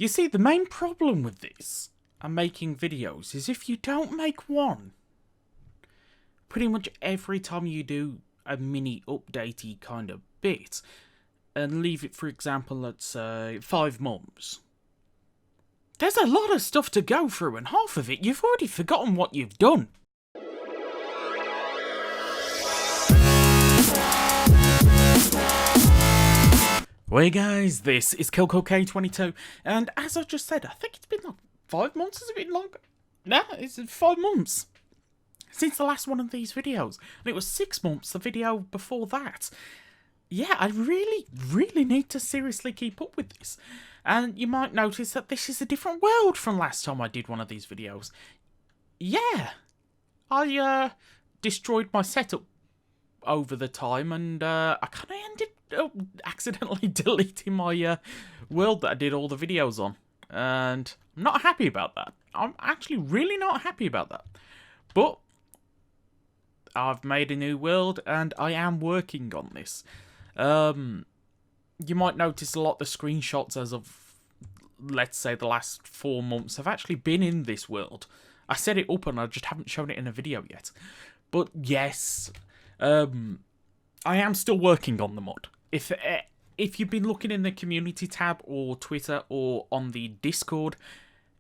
You see, the main problem with this and making videos is if you don't make one, pretty much every time you do a mini updatey kind of bit, and leave it, for example, let's say 5 months, there's a lot of stuff to go through, and half of it you've already forgotten what you've done. Hey guys, this is Kelco K22, and as I just said, I think it's been like 5 months, has it been longer? No, it's 5 months since the last one of these videos, and it was 6 months the video before that. Yeah, I really need to seriously keep up with this, and you might notice that this is a different world from last time I did one of these videos. Yeah, I destroyed my setup over the time, and I kind of ended up accidentally deleting my world that I did all the videos on, and I'm not happy about that. I'm actually really not happy about that. But I've made a new world, and I am working on this. You might notice a lot of the screenshots as of, let's say, the last 4 months have actually been in this world. I set it up and I just haven't shown it in a video yet. But yes, I am still working on the mod. If you've been looking in the community tab or Twitter or on the Discord,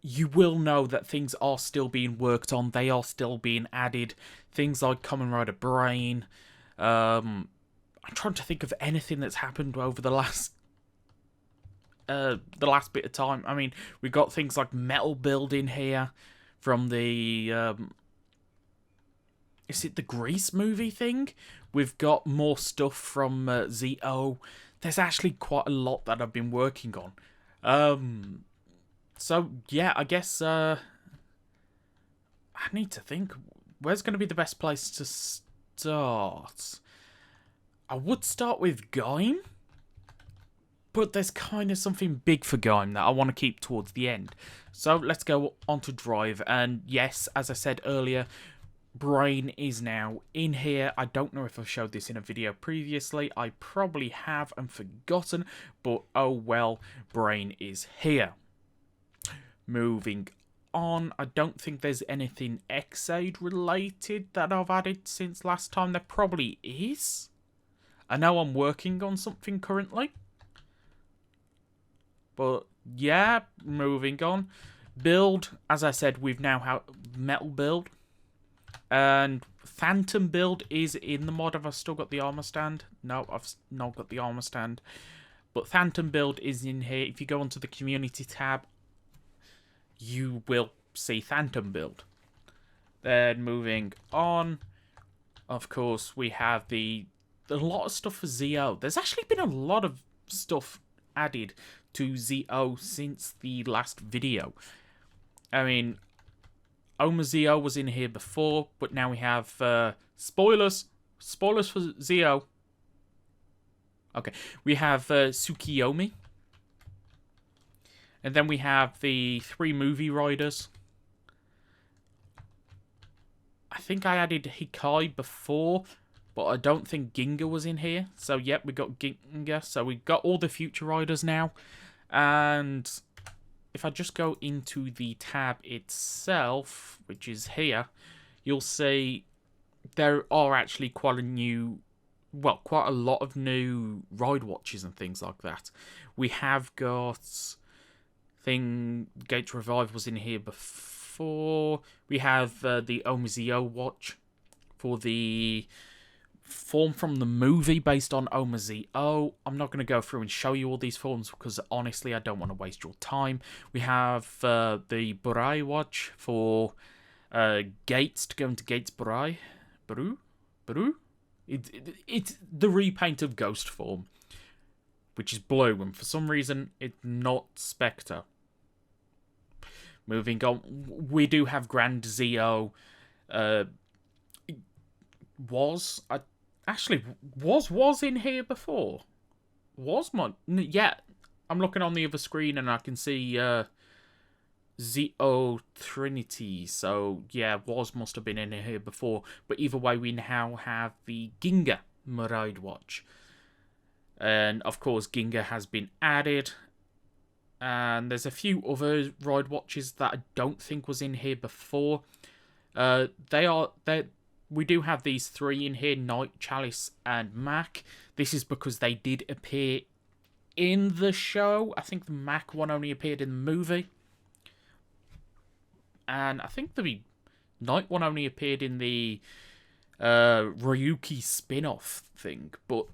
you will know that things are still being worked on. They are still being added. Things like Kamen Rider Brain. I'm trying to think of anything that's happened over the last bit of time. I mean, we got things like Metal Build in here from the is it the Grease movie thing? We've got more stuff from ZO. There's actually quite a lot that I've been working on. So yeah, I guess I need to think. Where's going to be the best place to start? I would start with Gaim, but there's kind of something big for Gaim that I want to keep towards the end. So let's go on to Drive, and yes, as I said earlier, Brain is now in here. I don't know if I've showed this in a video previously. I probably have and forgotten, but oh well, Brain is here. Moving on, I don't think there's anything Xaid related that I've added since last time. There probably is. I know I'm working on something currently. But yeah, moving on. Build, as I said, we've now had Metal Build. And Phantom Build is in the mod. Have I still got the armor stand? No, I've not got the armor stand. But Phantom Build is in here. If you go onto the community tab, you will see Phantom Build. Then moving on, of course, we have a lot of stuff for ZO. There's actually been a lot of stuff added to ZO since the last video. I mean, Oma ZO was in here before, but now we have spoilers for ZO. Okay, we have Tsukiyomi. And then we have the 3 movie riders. I think I added Hikai before, but I don't think Ginga was in here. So, yep, we got Ginga. So, we've got all the future riders now. And if I just go into the tab itself, which is here, you'll see there are actually quite a lot of new ride watches and things like that. We have got Gates Revive was in here before. We have the Omazio watch for the form from the movie based on Omazio. I'm not going to go through and show you all these forms because honestly I don't want to waste your time. We have the Burai watch for Gates to go into Gates Burai. Baru? It's the repaint of Ghost form, which is blue, and for some reason it's not Spectre. Moving on, we do have Grand Zio. Was in here before? Yeah, I'm looking on the other screen and I can see Zio Trinity. So yeah, must have been in here before. But either way, we now have the Ginga Muride watch. And of course, Ginga has been added. And there's a few other ride watches that I don't think was in here before. We do have these 3 in here, Knight, Chalice, and Mac. This is because they did appear in the show. I think the Mac one only appeared in the movie. And I think the Knight one only appeared in the Ryuki spin-off thing. But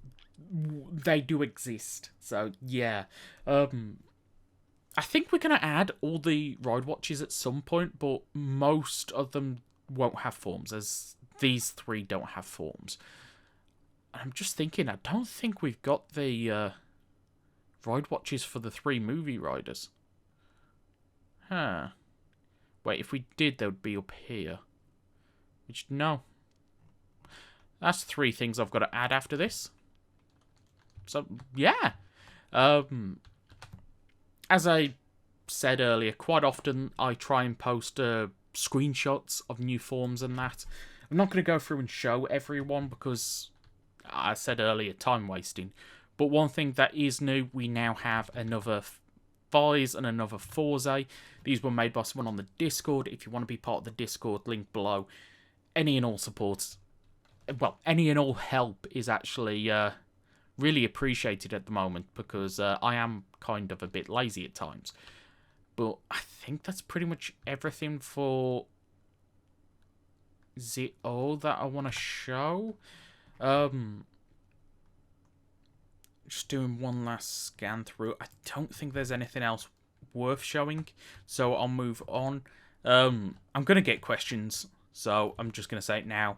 they do exist. So, yeah. I think we're going to add all the ride watches at some point, but most of them won't have forms, as these 3 don't have forms. I'm just thinking, I don't think we've got the ride watches for the 3 movie riders. Huh. Wait, if we did, they would be up here. Which, no. That's 3 things I've got to add after this. So, yeah. As I said earlier, quite often I try and post screenshots of new forms and that. I'm not going to go through and show everyone because, I said earlier, time wasting. But one thing that is new, we now have another Vi's and another Forze. These were made by someone on the Discord. If you want to be part of the Discord, link below. Any and all support, well, any and all help is actually really appreciated at the moment, because I am kind of a bit lazy at times. But I think that's pretty much everything for ZO that I want to show. Just doing one last scan through. I don't think there's anything else worth showing, so I'll move on. I'm going to get questions, so I'm just going to say it now.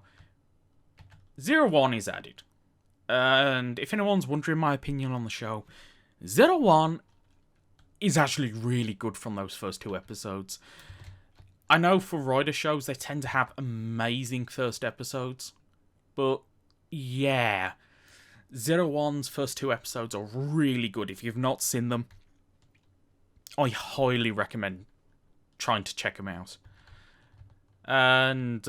01 is added. And if anyone's wondering my opinion on the show, 01 is actually really good from those first 2 episodes. I know for rider shows, they tend to have amazing first episodes. But, yeah. 01's first 2 episodes are really good. If you've not seen them, I highly recommend trying to check them out. And,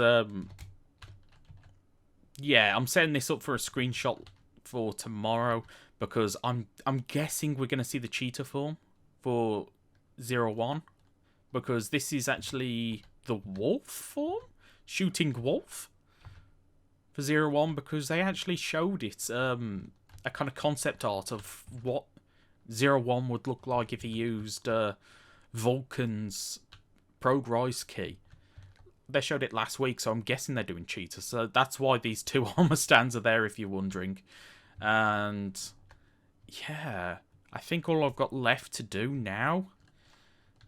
yeah, I'm setting this up for a screenshot for tomorrow, because I'm guessing we're going to see the cheetah form for 01, because this is actually the wolf form, shooting wolf for 01, because they actually showed it, a kind of concept art of what 01 would look like if he used Vulcan's Progrise key. They showed it last week, so I'm guessing they're doing cheetah. So that's why these 2 armor stands are there, if you're wondering. And yeah, I think all I've got left to do now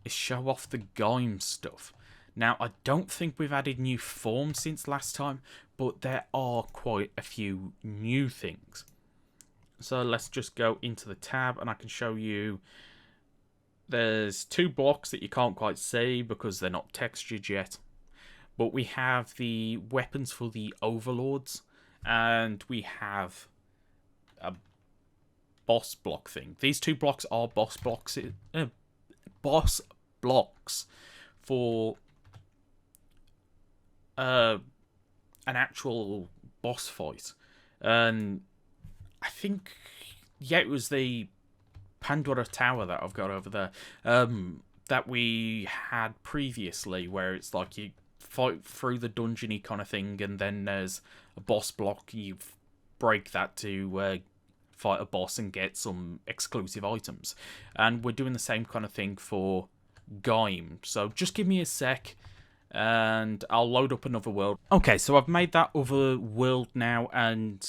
is show off the Gaim stuff. Now, I don't think we've added new forms since last time, but there are quite a few new things. So let's just go into the tab, and I can show you. There's 2 blocks that you can't quite see because they're not textured yet. But we have the weapons for the overlords, and we have a boss block thing. These 2 blocks are boss blocks for an actual boss fight. And I think, yeah, it was the Pandora Tower that I've got over there, that we had previously, where it's like you fight through the dungeony kind of thing, and then there's a boss block. You break that to fight a boss and get some exclusive items. And we're doing the same kind of thing for Gaim. So just give me a sec, and I'll load up another world. Okay, so I've made that other world now, and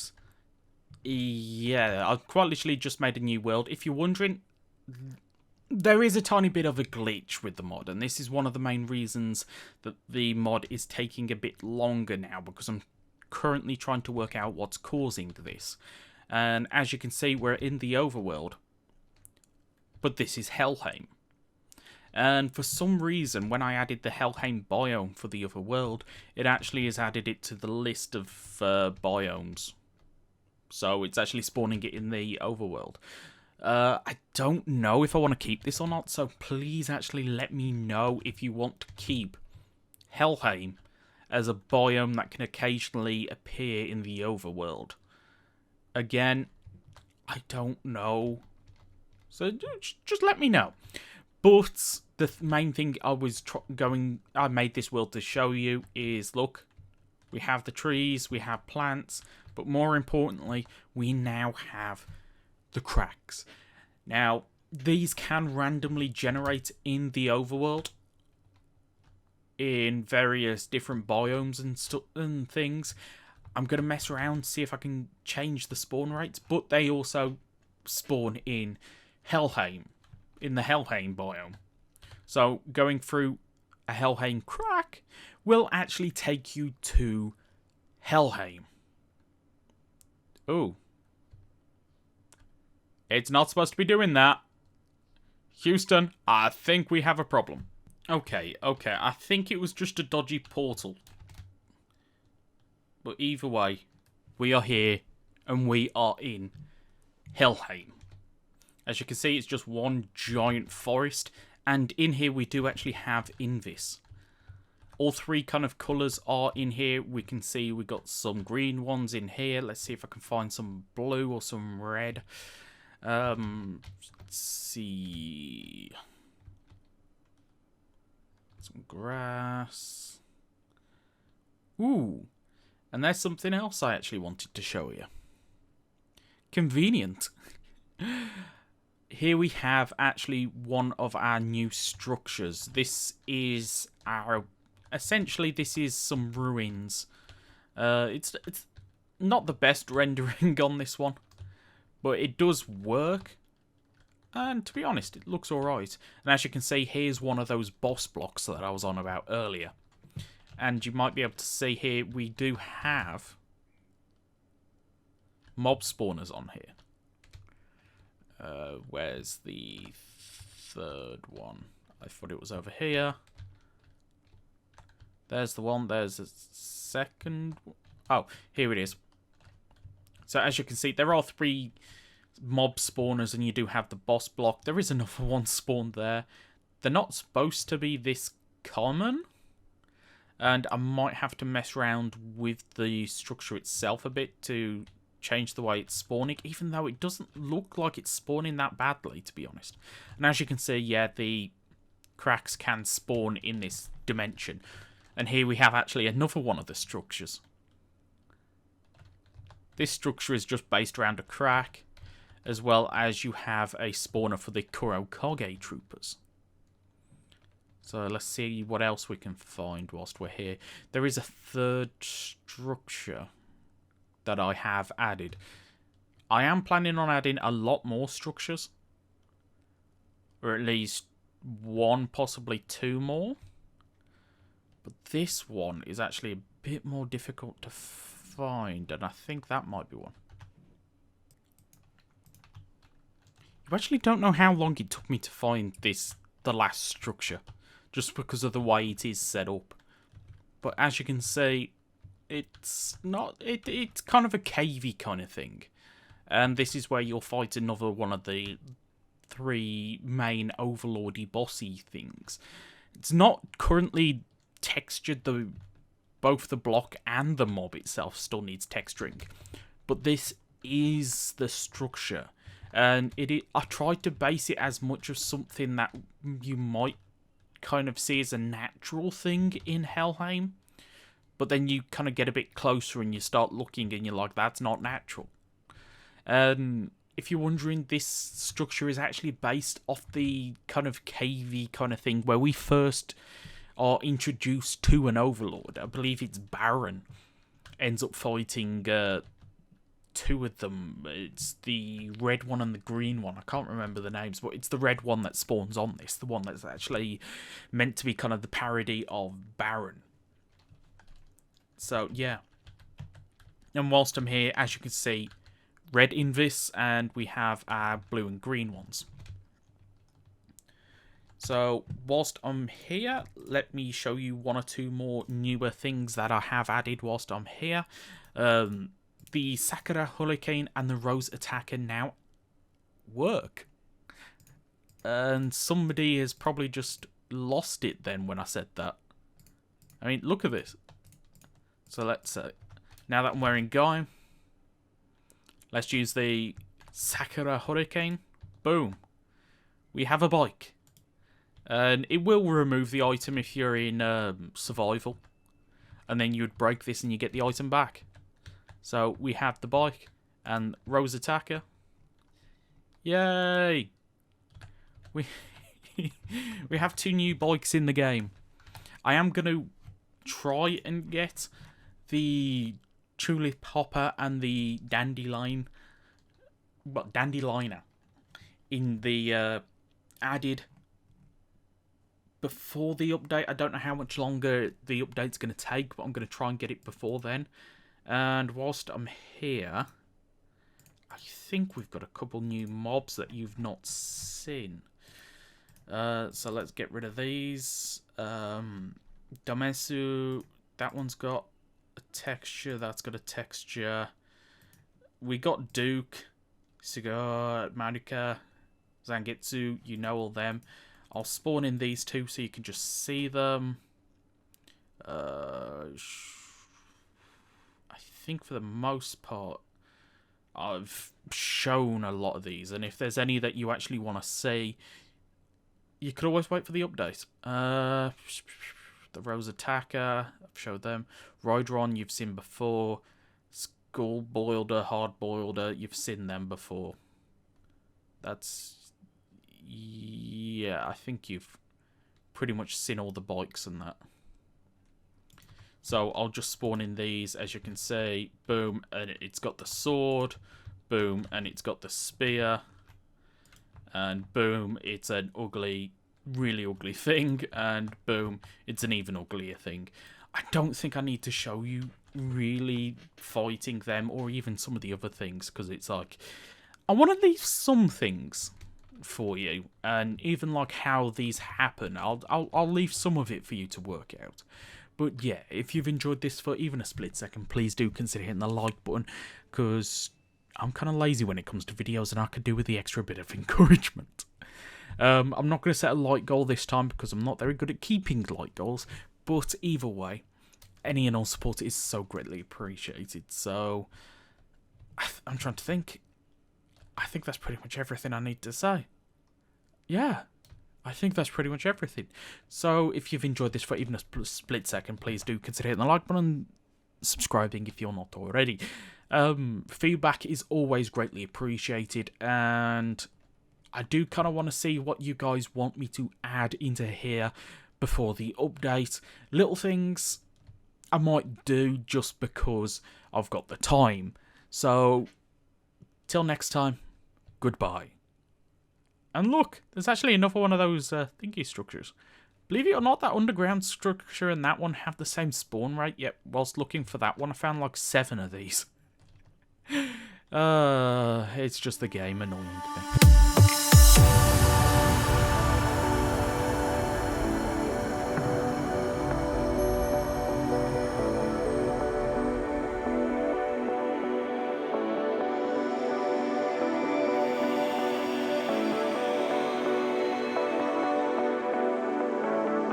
yeah, I've quite literally just made a new world. If you're wondering, there is a tiny bit of a glitch with the mod, and this is one of the main reasons that the mod is taking a bit longer now, because I'm currently trying to work out what's causing this. And as you can see, we're in the overworld, but this is Helheim. And for some reason, when I added the Helheim biome for the other world, it actually has added it to the list of biomes. So it's actually spawning it in the overworld. I don't know if I want to keep this or not, so please actually let me know if you want to keep Helheim as a biome that can occasionally appear in the overworld. Again, I don't know. So just let me know. But the main thing I was I made this world to show you is, look, we have the trees, we have plants, but more importantly, we now have the cracks. Now, these can randomly generate in the overworld in various different biomes and things. I'm going to mess around, see if I can change the spawn rates, but they also spawn in Helheim, in the Helheim biome. So going through a Helheim crack will actually take you to Helheim. Ooh. It's not supposed to be doing that. Houston, I think we have a problem. Okay, I think it was just a dodgy portal. But either way, we are here and we are in Helheim. As you can see, it's just one giant forest, and in here we do actually have Invis. All three kind of colours are in here. We can see we got some green ones in here. Let's see if I can find some blue or some red. Let's see. Some grass. Ooh. And there's something else I actually wanted to show you. Convenient. Here we have actually one of our new structures. This is our... Essentially, this is some ruins. It's not the best rendering on this one, but it does work. And to be honest, it looks alright. And as you can see, here's one of those boss blocks that I was on about earlier. And you might be able to see here, we do have mob spawners on here. Where's the third one? I thought it was over here. There's the one. There's a second. Oh, here it is. So as you can see, there are 3 mob spawners, and you do have the boss block. There is another one spawned there. They're not supposed to be this common. And I might have to mess around with the structure itself a bit to change the way it's spawning, even though it doesn't look like it's spawning that badly, to be honest. And as you can see, yeah, the cracks can spawn in this dimension. And here we have actually another one of the structures. This structure is just based around a crack, as well as you have a spawner for the Kurokage troopers. So let's see what else we can find whilst we're here. There is a third structure that I have added. I am planning on adding a lot more structures. Or at least 1, possibly 2 more. But this one is actually a bit more difficult to find. And I think that might be one. You actually don't know how long it took me to find the last structure. Just because of the way it is set up. But as you can see, it's kind of a cavey kind of thing. And this is where you'll fight another one of the 3 main overlordy bossy things. It's not currently textured, both the block and the mob itself still needs texturing. But this is the structure. And I tried to base it as much of something that you might kind of see as a natural thing in Helheim, but then you kind of get a bit closer and you start looking and you're like, that's not natural. If you're wondering, this structure is actually based off the kind of cavey kind of thing where we first are introduced to an overlord. I believe it's Baron ends up fighting 2 of them. It's the red one and the green one. I can't remember the names, but it's the red one that spawns on this. The one that's actually meant to be kind of the parody of Baron. So, yeah. And whilst I'm here, as you can see, red Invis, and we have our blue and green ones. So, whilst I'm here, let me show you 1 or 2 more newer things that I have added whilst I'm here. The Sakura Hurricane and the Rose Attacker now work. And somebody has probably just lost it then when I said that. I mean, look at this. So let's now that I'm wearing Gaim, let's use the Sakura Hurricane. Boom. We have a bike. And it will remove the item if you're in survival. And then you would break this and you get the item back. So we have the bike and Rose Attacker. Yay! We we have 2 new bikes in the game. I am going to try and get the Tulip Hopper and the Dandelion, Dandeliner in the added before the update. I don't know how much longer the update's going to take, but I'm going to try and get it before then. And whilst I'm here, I think we've got a couple new mobs that you've not seen. So let's get rid of these. Domesu, that one's got a texture, that's got a texture. We got Duke, Cigar, Madoka, Zangetsu, you know all them. I'll spawn in these 2 so you can just see them. I think for the most part, I've shown a lot of these. And if there's any that you actually want to see, you could always wait for the update. The Rose Attacker, I've showed them. Rhydron, you've seen before. Skull Boilder, Hard Boilder, you've seen them before. That's... yeah, I think you've pretty much seen all the bikes and that. So I'll just spawn in these, as you can see. Boom, and it's got the sword. Boom, and it's got the spear. And boom, it's an ugly, really ugly thing. And boom, it's an even uglier thing. I don't think I need to show you really fighting them or even some of the other things, because it's like, I want to leave some things for you, and even like how these happen, I'll leave some of it for you to work out. But yeah, if you've enjoyed this for even a split second, please do consider hitting the like button, because I'm kind of lazy when it comes to videos and I could do with the extra bit of encouragement. I'm not going to set a like goal this time because I'm not very good at keeping like goals, but either way, any and all support is so greatly appreciated. So I'm trying to think. I think that's pretty much everything I need to say. Yeah, I think that's pretty much everything. So if you've enjoyed this for even a split second, please do consider hitting the like button, subscribing if you're not already. Feedback is always greatly appreciated, and I do kind of want to see what you guys want me to add into here before the update. Little things I might do just because I've got the time. So till next time, goodbye. And look, there's actually another one of those thingy structures. Believe it or not, that underground structure and that one have the same spawn rate, yet whilst looking for that one, I found like 7 of these. It's just the game annoying me.